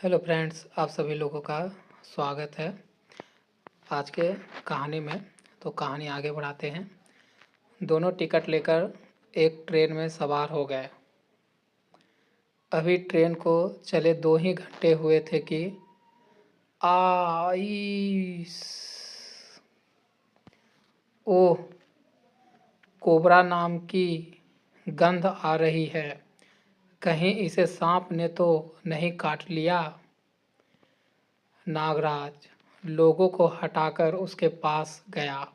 Hello friends, आप सभी लोगों का स्वागत है आज के कहानी में। तो कहानी आगे बढ़ाते हैं। दोनों टिकट लेकर एक ट्रेन में सवार हो गए। अभी ट्रेन को चले 2 ही घंटे हुए थे कि आइस ओह, कोबरा नाम की गंध आ रही है। कहीं इसे सांप ने तो नहीं काट लिया। नागराज लोगों को हटाकर उसके पास गया।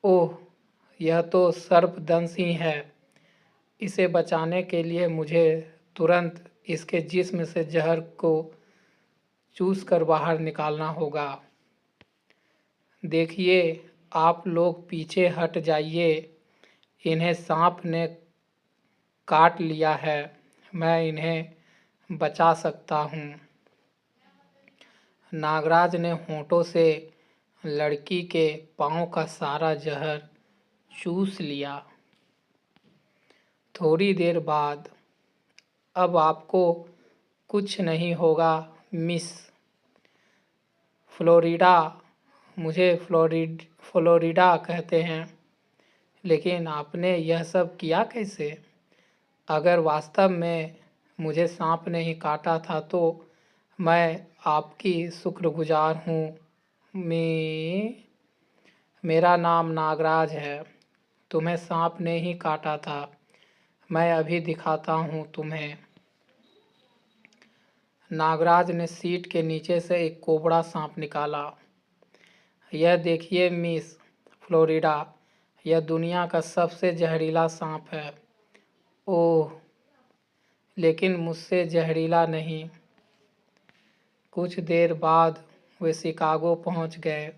ओह, यह तो सर्पदंशी है। इसे बचाने के लिए मुझे तुरंत इसके जिस्म से जहर को चूस कर बाहर निकालना होगा। देखिए, आप लोग पीछे हट जाइए। इन्हें सांप ने काट लिया है। मैं इन्हें बचा सकता हूँ। नागराज ने होंठों से लड़की के पाँव का सारा जहर चूस लिया। थोड़ी देर बाद, अब आपको कुछ नहीं होगा मिस फ्लोरिडा। मुझे फ्लोरिडा कहते हैं। लेकिन आपने यह सब किया कैसे? अगर वास्तव में मुझे सांप ने ही काटा था तो मैं आपकी शुक्रगुजार हूँ। मेरा नाम नागराज है। तुम्हें सांप ने ही काटा था। मैं अभी दिखाता हूँ तुम्हें। नागराज ने सीट के नीचे से एक कोबरा सांप निकाला। यह देखिए मिस फ्लोरिडा, यह दुनिया का सबसे जहरीला सांप है। ओह, लेकिन मुझसे जहरीला नहीं। कुछ देर बाद वे शिकागो पहुंच गए।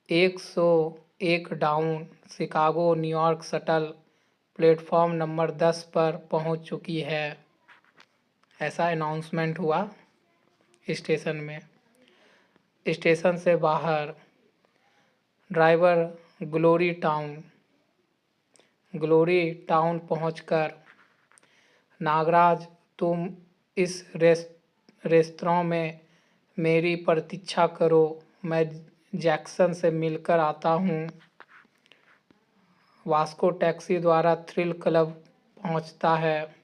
101 down Chicago New York shuttle platform number 10 पर पहुंच चुकी है। ऐसा अनाउंसमेंट हुआ स्टेशन में। स्टेशन से बाहर ड्राइवर ग्लोरी टाउन पहुंचकर, नागराज तुम इस रेस्तरां में मेरी प्रतीक्षा करो, मैं जैक्सन से मिलकर आता हूँ। वास्को टैक्सी द्वारा थ्रिल क्लब पहुंचता है।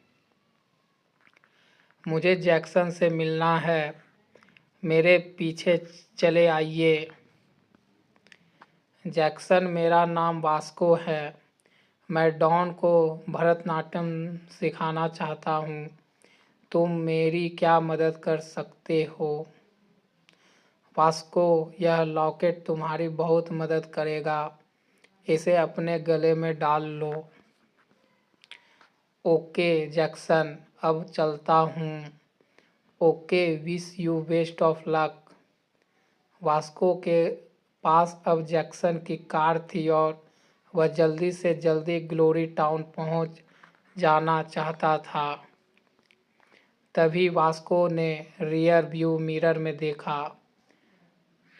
मुझे जैक्सन से मिलना है। मेरे पीछे चले आइए। जैक्सन, मेरा नाम वास्को है। मैं डॉन को भरतनाट्यम सिखाना चाहता हूँ। तुम मेरी क्या मदद कर सकते हो? वास्को, यह लॉकेट तुम्हारी बहुत मदद करेगा। इसे अपने गले में डाल लो। ओके जैक्सन, अब चलता हूँ। Okay, wish you best of luck. Vasco के पास अब जैक्सन की कार थी और वह जल्दी से जल्दी ग्लोरी टाउन पहुँच जाना चाहता था। तभी वास्को ने रियर व्यू मिरर में देखा।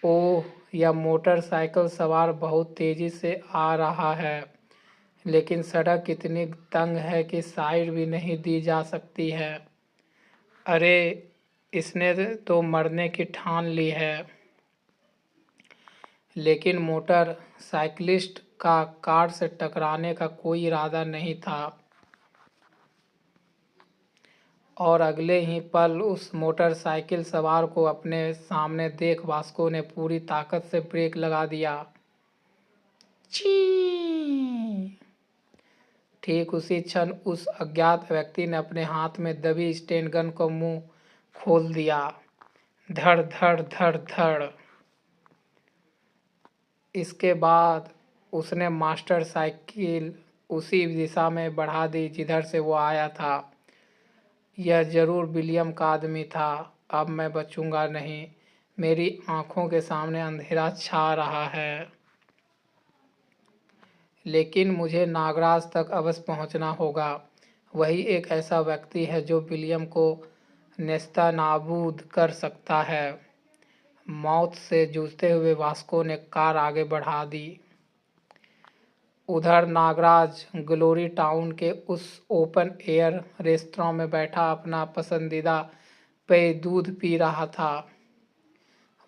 ओह, यह मोटरसाइकिल सवार बहुत तेज़ी से आ रहा है, लेकिन सड़क इतनी तंग है कि साइड भी नहीं दी जा सकती है। अरे, इसने तो मरने की ठान ली है। लेकिन मोटर साइकिलिस्ट का कार से टकराने का कोई इरादा नहीं था और अगले ही पल उस मोटरसाइकिल सवार को अपने सामने देख वास्को ने पूरी ताकत से ब्रेक लगा दिया। ची! ठीक उसी क्षण उस अज्ञात व्यक्ति ने अपने हाथ में दबी स्टेन गन को मुंह खोल दिया। धड़ धड़ धड़ धड़। इसके बाद उसने मास्टर साइकिल उसी दिशा में बढ़ा दी जिधर से वो आया था। यह जरूर विलियम का आदमी था। अब मैं बचूंगा नहीं। मेरी आंखों के सामने अंधेरा छा रहा है। लेकिन मुझे नागराज तक अवश्य पहुंचना होगा। वही एक ऐसा व्यक्ति है जो विलियम को नेस्तनाबूद कर सकता है। मौत से जूझते हुए वास्को ने कार आगे बढ़ा दी। उधर नागराज ग्लोरी टाउन के उस ओपन एयर रेस्तरां में बैठा अपना पसंदीदा पे दूध पी रहा था।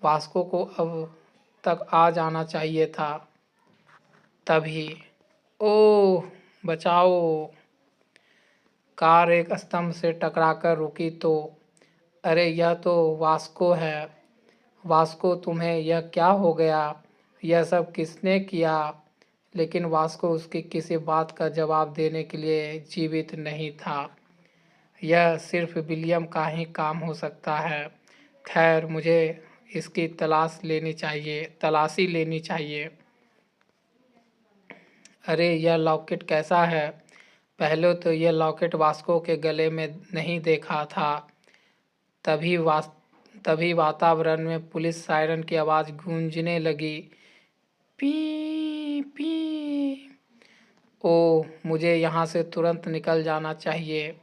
वास्को को अब तक आ जाना चाहिए था। तभी ओह बचाओ! कार एक स्तंभ से टकराकर रुकी तो अरे यह तो वास्को है। वास्को तुम्हें यह क्या हो गया? यह सब किसने किया? लेकिन वास्को उसकी किसी बात का जवाब देने के लिए जीवित नहीं था। यह सिर्फ विलियम का ही काम हो सकता है। खैर मुझे इसकी तलाशी लेनी चाहिए। अरे यह लॉकेट कैसा है? पहले तो यह लॉकेट वास्को के गले में नहीं देखा था। तभी वातावरण में पुलिस सायरन की आवाज़ गूंजने लगी। P P. ओह मुझे यहाँ से तुरंत निकल जाना चाहिए।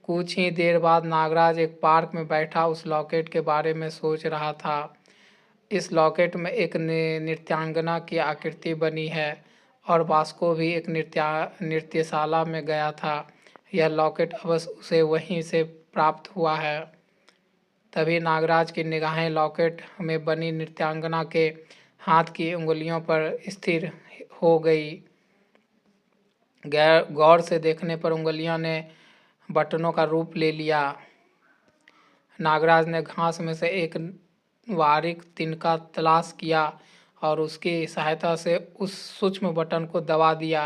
कुछ ही देर बाद नागराज एक पार्क में बैठा उस लॉकेट के बारे में सोच रहा था। इस लॉकेट में एक नृत्यांगना की आकृति बनी है और वास्को भी एक नृत्यशाला में गया था। यह लॉकेट अवश्य उसे वहीं से प्राप्त हुआ है। तभी नागराज की निगाहें लॉकेट में बनी नृत्यांगना के हाथ की उंगलियों पर स्थिर हो गई। गौर से देखने पर उंगलियों ने बटनों का रूप ले लिया। नागराज ने घास में से एक बारीक तिनका तलाश किया और उसकी सहायता से उस सूक्ष्म बटन को दबा दिया।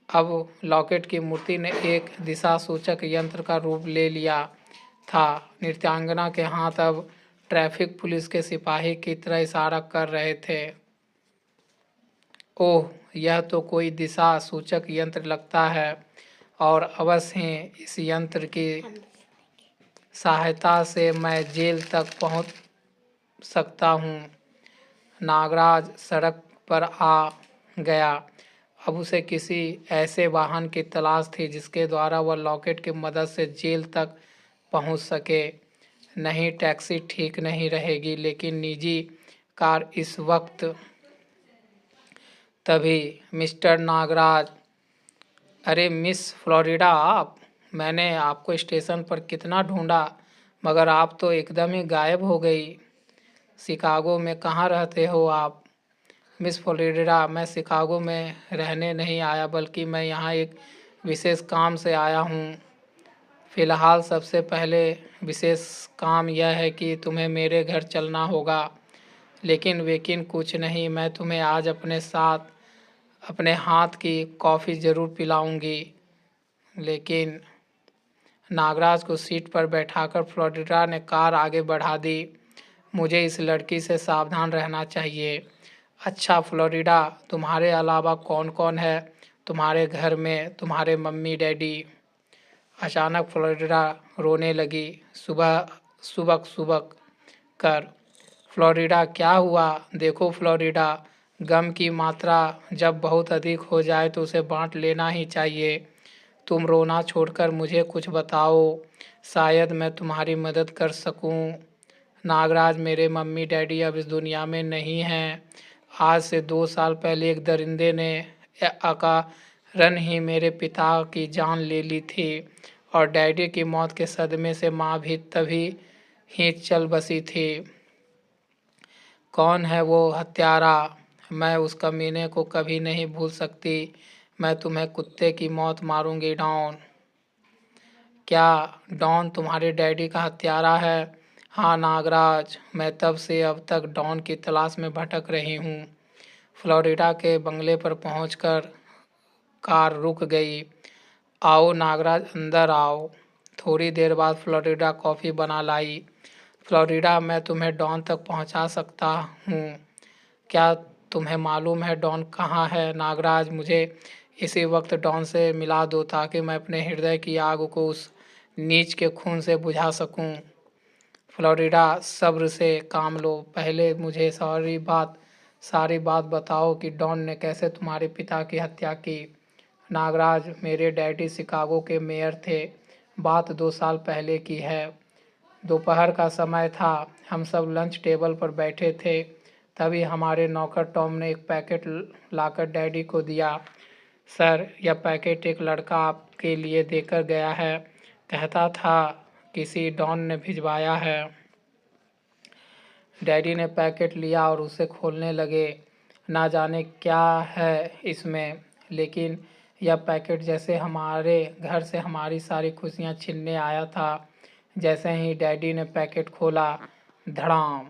अब लॉकेट की मूर्ति ने एक दिशा सूचक यंत्र का रूप ले लिया था। नृत्यांगना के हाथ अब ट्रैफिक पुलिस के सिपाही की तरह इशारा कर रहे थे। ओह यह तो कोई दिशा सूचक यंत्र लगता है और अवश्य ही इस यंत्र की सहायता से मैं जेल तक पहुंच सकता हूं। नागराज सड़क पर आ गया। अब उसे किसी ऐसे वाहन की तलाश थी जिसके द्वारा वह लॉकेट की मदद से जेल तक पहुंच सके। नहीं टैक्सी ठीक नहीं रहेगी, लेकिन निजी कार इस वक्त। तभी मिस्टर नागराज, अरे मिस फ्लोरिडा आप! मैंने आपको स्टेशन पर कितना ढूंढा मगर आप तो एकदम ही गायब हो गई। शिकागो में कहाँ रहते हो आप? मिस फ्लोरिडा, मैं शिकागो में रहने नहीं आया बल्कि मैं यहाँ एक विशेष काम से आया हूँ। फ़िलहाल सबसे पहले विशेष काम यह है कि तुम्हें मेरे घर चलना होगा। लेकिन कुछ नहीं, मैं तुम्हें आज अपने साथ अपने हाथ की कॉफ़ी ज़रूर पिलाऊंगी। लेकिन नागराज को सीट पर बैठाकर फ्लोरिडा ने कार आगे बढ़ा दी। मुझे इस लड़की से सावधान रहना चाहिए। अच्छा फ्लोरिडा, तुम्हारे अलावा कौन कौन है तुम्हारे घर में? तुम्हारे मम्मी डैडी? अचानक फ्लोरिडा रोने लगी, सुबह सुबक सुबक कर। फ्लोरिडा क्या हुआ? देखो फ्लोरिडा, गम की मात्रा जब बहुत अधिक हो जाए तो उसे बांट लेना ही चाहिए। तुम रोना छोड़कर मुझे कुछ बताओ, शायद मैं तुम्हारी मदद कर सकूं। नागराज, मेरे मम्मी डैडी अब इस दुनिया में नहीं हैं। आज से 2 साल पहले एक दरिंदे ने अकारण ही मेरे पिता की जान ले ली थी और डैडी की मौत के सदमे से माँ भी तभी ही चल बसी थी। कौन है वो हत्यारा? मैं उस कमीने को कभी नहीं भूल सकती। मैं तुम्हें कुत्ते की मौत मारूंगी डॉन। क्या डॉन तुम्हारे डैडी का हत्यारा है? हाँ नागराज, मैं तब से अब तक डॉन की तलाश में भटक रही हूँ। फ्लोरिडा के बंगले पर पहुंचकर कार रुक गई। आओ नागराज, अंदर आओ। थोड़ी देर बाद फ्लोरिडा कॉफ़ी बना लाई। फ्लोरिडा, मैं तुम्हें डॉन तक पहुंचा सकता हूँ। क्या तुम्हें मालूम है डॉन कहाँ है? नागराज, मुझे इसी वक्त डॉन से मिला दो ताकि मैं अपने हृदय की आग को उस नीच के खून से बुझा सकूं। फ्लोरिडा, सब्र से काम लो। पहले मुझे सारी बात बताओ कि डॉन ने कैसे तुम्हारे पिता की हत्या की। नागराज, मेरे डैडी शिकागो के मेयर थे। बात 2 साल पहले की है। दोपहर का समय था, हम सब लंच टेबल पर बैठे थे। तभी हमारे नौकर टॉम ने एक पैकेट लाकर डैडी को दिया। सर, यह पैकेट एक लड़का आपके लिए देकर गया है। कहता था किसी डॉन ने भिजवाया है। डैडी ने पैकेट लिया और उसे खोलने लगे। ना जाने क्या है इसमें, लेकिन यह पैकेट जैसे हमारे घर से हमारी सारी खुशियाँ छीनने आया था। जैसे ही डैडी ने पैकेट खोला, धड़ाम,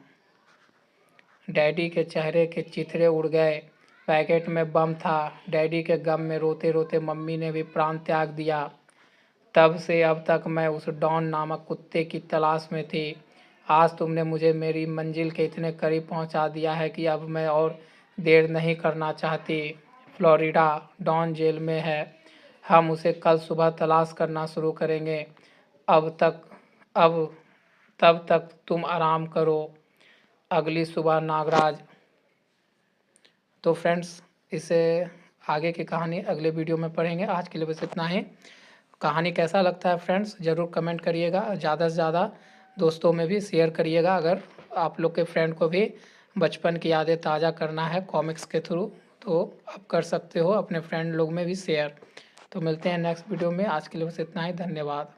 डैडी के चेहरे के चिथड़े उड़ गए। पैकेट में बम था। डैडी के गम में रोते रोते मम्मी ने भी प्राण त्याग दिया। तब से अब तक मैं उस डॉन नामक कुत्ते की तलाश में थी। आज तुमने मुझे मेरी मंजिल के इतने करीब पहुंचा दिया है कि अब मैं और देर नहीं करना चाहती। फ्लोरिडा डॉन जेल में है। हम उसे कल सुबह तलाश करना शुरू करेंगे। अब तक अब तब तक तुम आराम करो। अगली सुबह नागराज। तो फ्रेंड्स, इसे आगे की कहानी अगले वीडियो में पढ़ेंगे। आज के लिए बस इतना ही। कहानी कैसा लगता है फ्रेंड्स ज़रूर कमेंट करिएगा। ज़्यादा से ज़्यादा दोस्तों में भी शेयर करिएगा। अगर आप लोग के फ्रेंड को भी बचपन की यादें ताज़ा करना है कॉमिक्स के थ्रू, तो आप कर सकते हो अपने फ्रेंड लोग में भी शेयर। तो मिलते हैं नेक्स्ट वीडियो में। आज के लिए बस इतना ही। धन्यवाद।